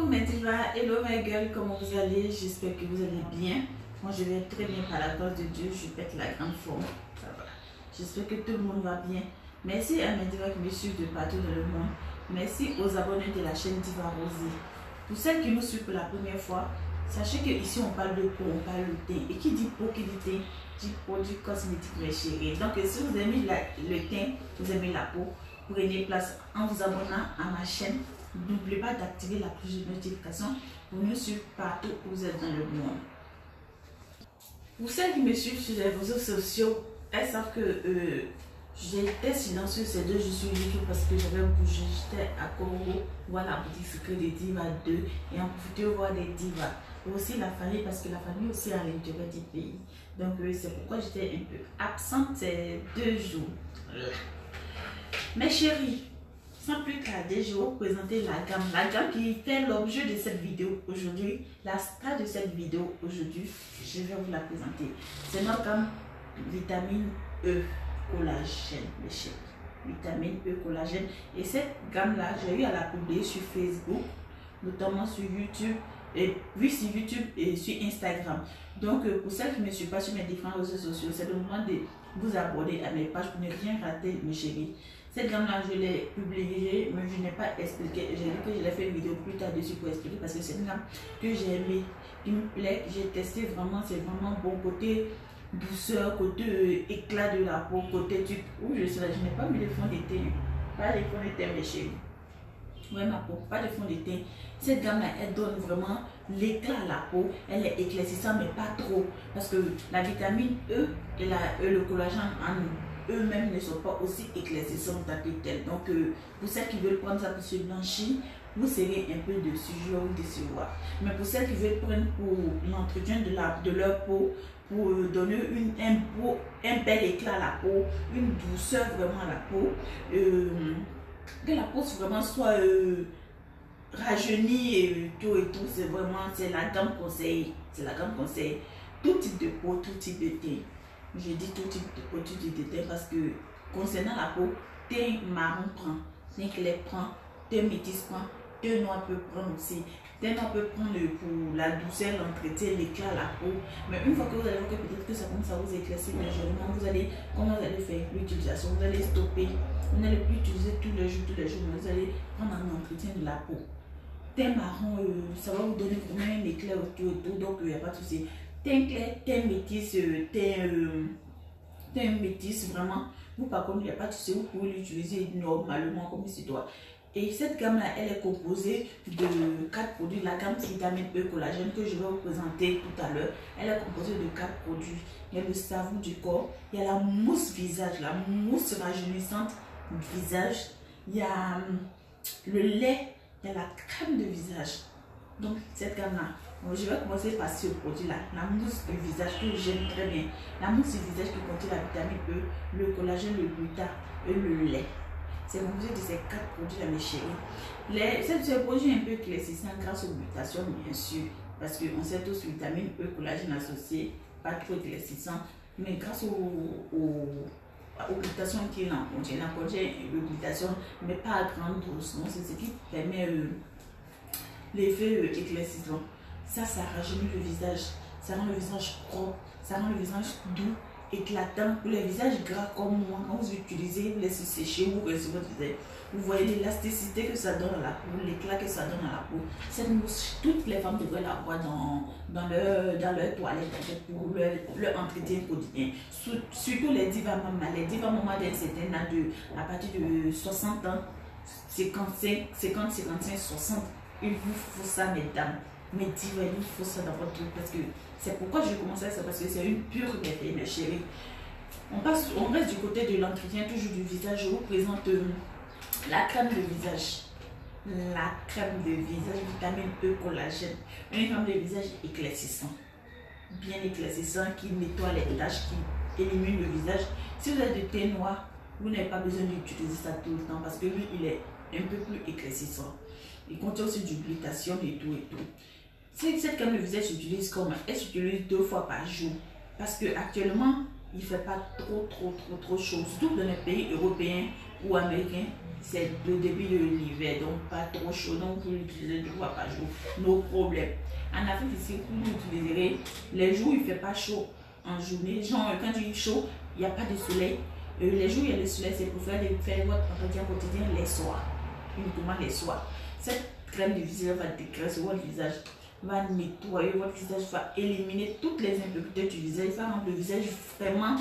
mes divas, hello my girl, comment vous allez? J'espère que vous allez bien. Moi je vais très bien par la grâce de Dieu, je pète la grande forme. Ça va. J'espère que tout le monde va bien. Merci à mes divas qui me suivent de partout dans le monde. Merci aux abonnés de la chaîne Diva Rosée. Pour celles qui nous suivent pour la première fois, sachez que ici on parle de peau, on parle de teint. Et qui dit peau, qui dit teint, dit produit cosmétique mes chéris. Donc si vous aimez le teint, vous aimez la peau, prenez place en vous abonnant à ma chaîne. N'oubliez pas d'activer la cloche de notification pour nous suivre partout où vous êtes dans le monde. Pour celles qui me suivent sur les réseaux sociaux, elles savent que j'étais silencieuse ces 2 jours sur YouTube parce que j'avais bougé. J'étais à Congo, voir la boutique secret des Divas 2 et en profiter voir des divas. Et aussi la famille parce que la famille aussi à l'intérieur du pays. Donc c'est pourquoi j'étais un peu absente ces 2 jours. Mes chéris, sans plus tarder, je vais vous présenter la gamme qui fait l'objet de cette vidéo aujourd'hui, la star de cette vidéo aujourd'hui, je vais vous la présenter. C'est notre gamme vitamine E collagène, mes chéris. Vitamine E collagène. Et cette gamme-là, j'ai eu à la publier sur Facebook, notamment sur YouTube, et oui, sur YouTube et sur Instagram. Donc, pour celles qui ne me suivent pas sur mes différents réseaux sociaux, c'est le moment de vous abonner à mes pages pour ne rien rater, mes chéris. Cette gamme-là, je l'ai publiée, mais je n'ai pas expliqué. J'ai dit que je l'ai fait une vidéo plus tard dessus pour expliquer parce que c'est une gamme que j'ai aimée, qui me plaît. J'ai testé vraiment, c'est vraiment bon côté douceur, côté éclat de la peau, côté tube. Où je suis là, je n'ai pas mis de fond de teint. Pas de fond de teint, mes chéris. Ouais, ma peau, pas de fond de teint. Cette gamme-là, elle donne vraiment l'éclat à la peau. Elle est éclaircissante, mais pas trop. Parce que la vitamine E et le collagène en eux-mêmes ne sont pas aussi éclaircissants qu'elles. Donc, pour celles qui veulent prendre ça pour se blanchir, vous serez un peu dessus, je vais vous décevoir. Mais pour celles qui veulent prendre pour l'entretien de leur peau, pour donner un bel éclat à la peau, une douceur vraiment à la peau, que la peau vraiment soit rajeunie et tout, c'est la gamme conseil. C'est la gamme conseil. Tout type de peau, tout type de teint. Je dis tout type de peau, tout type de teint parce que concernant la peau, teint marron prend, teint clair prend, teint métis prend, teint noir peut prendre aussi. Teint noir peut prendre pour la douceur, l'entretien, l'éclat à la peau. Mais une fois que vous allez voir que peut-être que ça commence à vous éclaircir légèrement, comment vous allez faire l'utilisation? Vous allez stopper. Vous n'allez plus utiliser tous les jours, mais vous allez prendre un entretien de la peau. Teint marron, ça va vous donner vraiment un éclat autour et tout, donc il n'y a pas de souci. Teint clair, teint métis, teint métis, vraiment. Vous par contre, il n'y a pas de souci, vous pouvez l'utiliser normalement comme il se doit. Et cette gamme-là, elle est composée de 4 produits. La gamme vitamine E collagène que je vais vous présenter tout à l'heure, elle est composée de 4 produits. Il y a le savon du corps, il y a la mousse visage, la mousse rajeunissante du visage, il y a le lait, il y a la crème de visage. Donc cette gamme-là, je vais commencer par ce produit-là, la mousse du visage que j'aime très bien. La mousse du visage qui contient la vitamine E, le collagène, le gluta et le lait. C'est composé de ces 4 produits-là, mes chéris. Ces produits un peu éclaircissants grâce aux glutations, bien sûr, parce qu'on sait tous vitamine E, collagène associé, pas trop éclaircissant, mais grâce aux glutations qui est là, on contient le glutation, mais pas à grande dose. C'est ce qui permet l'effet éclaircissant. Ça rajeunit le visage, ça rend le visage propre, ça rend le visage doux, éclatant. Pour les visages gras comme moi, quand vous utilisez, vous laissez sécher, vous recevez votre visage. Vous voyez l'élasticité que ça donne à la peau, l'éclat que ça donne à la peau. Cette mousse, toutes les femmes devraient l'avoir dans leur toilette pour leur entretien quotidien. Surtout les divas maman. Les divas maman d'un certain âge, à partir de 60 ans, 55, 60, il vous faut ça, mesdames. Mais divas, il vous faut ça dans votre truc parce que c'est pourquoi je commence à ça, parce que c'est une pure vérité, mes chéris. On reste du côté de l'entretien, toujours du visage. Je vous présente la crème de visage. La crème de visage, vitamine E collagène. Une crème de visage éclaircissant. Bien éclaircissant, qui nettoie les taches, qui élimine le visage. Si vous avez du teint noir, vous n'avez pas besoin d'utiliser ça tout le temps parce que lui, il est un peu plus éclaircissant. Il contient aussi du glutation et tout et tout. Cette crème de visage s'utilise comme elle s'utilise 2 fois par jour parce que actuellement il ne fait pas trop chaud, surtout dans les pays européens ou américain, c'est le début de l'hiver, donc pas trop chaud, donc vous l'utilisez 2 fois par jour, no problème. En Afrique ici, vous l'utiliserez les jours où il ne fait pas chaud en journée, genre quand il est chaud, il n'y a pas de soleil. Les jours où il y a le soleil, c'est pour faire votre entretien quotidien les soirs, uniquement les soirs. Cette crème de visage va dégraisser votre visage, va nettoyer votre visage, va éliminer toutes les impuretés du visage, va rendre le visage vraiment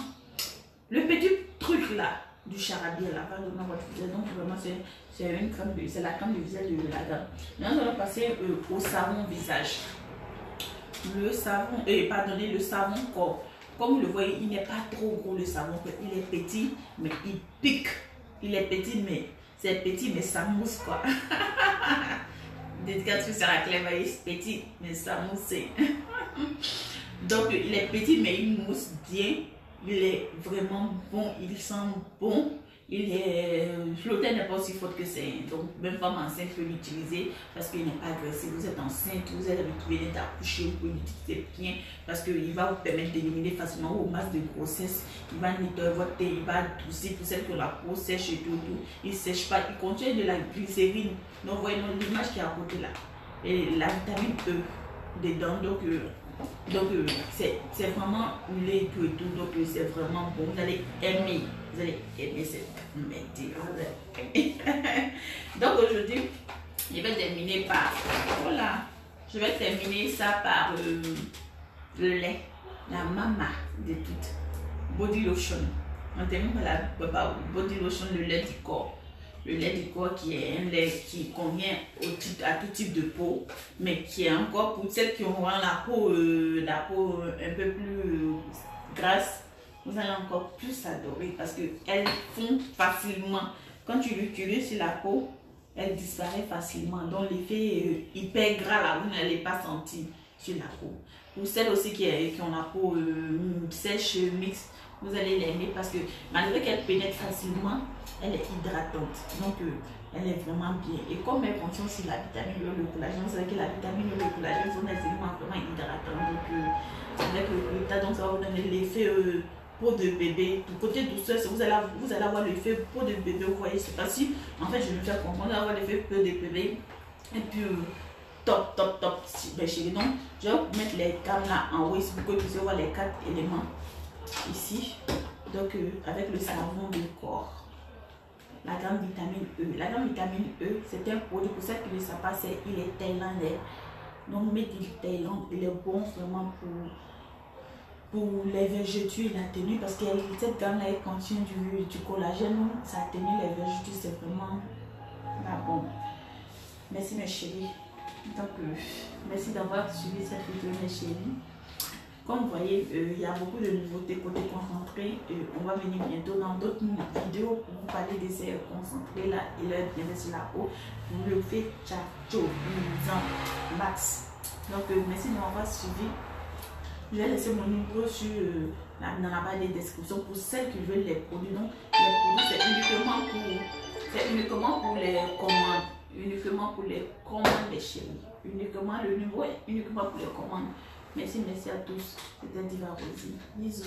le petit truc là du charabia là, va donner votre visage. Donc vraiment c'est une crème de, c'est la crème de visage de la gamme. Maintenant nous allons passer au savon visage. Le savon, pardonnez, le savon corps. Comme vous le voyez, il n'est pas trop gros le savon, il est petit mais il pique. Il est petit mais c'est petit mais ça mousse quoi. Dédicace sur la clé, c'est petit mais ça mousse. Donc il est petit mais il mousse bien. Il est vraiment bon, il sent bon, il est l'hôtel n'est pas aussi fort que c'est, donc même femme enceinte peut l'utiliser parce qu'il n'est pas agressif. Vous êtes enceinte, vous êtes habitué d'accoucher, vous pouvez l'utiliser bien parce qu'il va vous permettre d'éliminer facilement vos masses de grossesse, il va nettoyer votre thé, il va adoucir pour celles que la peau sèche et tout, il ne sèche pas, il contient de la glycérine. Donc vous voyez l'image qui est à côté là, et la vitamine E dedans, donc c'est vraiment huilé tout et tout, donc c'est vraiment bon, vous allez aimer cette médecine. Donc aujourd'hui je vais terminer par, voilà, je vais terminer ça par le lait, la mama de toute body lotion. On termine par la body lotion, le lait du corps. Le lait du corps qui est un lait qui convient à tout type de peau, mais qui est encore pour celles qui auront la peau un peu plus grasse, vous allez encore plus adorer parce qu'elles font facilement. Quand tu l'utilises sur la peau, elle disparaît facilement. Donc l'effet hyper gras là, vous n'allez pas sentir sur la peau. Pour celles aussi qui ont la peau sèche, mixte, vous allez l'aimer parce que malgré qu'elle pénètre facilement, elle est hydratante, donc elle est vraiment bien. Et comme elle contient aussi la vitamine E, le collagène, c'est vrai que la vitamine E, le collagène sont des éléments vraiment hydratants. Donc avec le gluta, donc ça va vous donner l'effet peau de bébé. Du côté douceur, vous allez avoir l'effet peau de bébé. Vous voyez, c'est facile. En fait, je vais me faire comprendre, vous allez avoir l'effet peau de bébé. Et puis top, ben, chérie. Donc je vais vous mettre les gammes là en haut ici pour que vous puissiez voir les 4 éléments ici. Donc avec le savon du corps. La gamme vitamine E. La gamme vitamine E, c'est un produit, pour ceux qui ne savent pas, il est thaïlandais. Donc, made in Thaïlande, il est bon vraiment pour les vergetures et la tenue parce que cette gamme-là, elle contient du collagène. Donc, ça atténue les vergetures, c'est vraiment la bombe. Merci mes chéris. Donc, merci d'avoir suivi cette vidéo mes chéris. Comme vous voyez, il y a beaucoup de nouveautés côté concentré. On va venir bientôt dans d'autres vidéos pour vous parler de ces concentrés là et leur bien sur la peau. Vous le faites ciao, max. Donc merci de m'avoir suivi. Je vais laisser mon numéro dans la barre de description pour celles qui veulent les produits. Donc les produits c'est uniquement pour les commandes. Uniquement pour les commandes des chéris. Uniquement le numéro est uniquement pour les commandes. Merci à tous. C'était Diva Rosie. Bisous.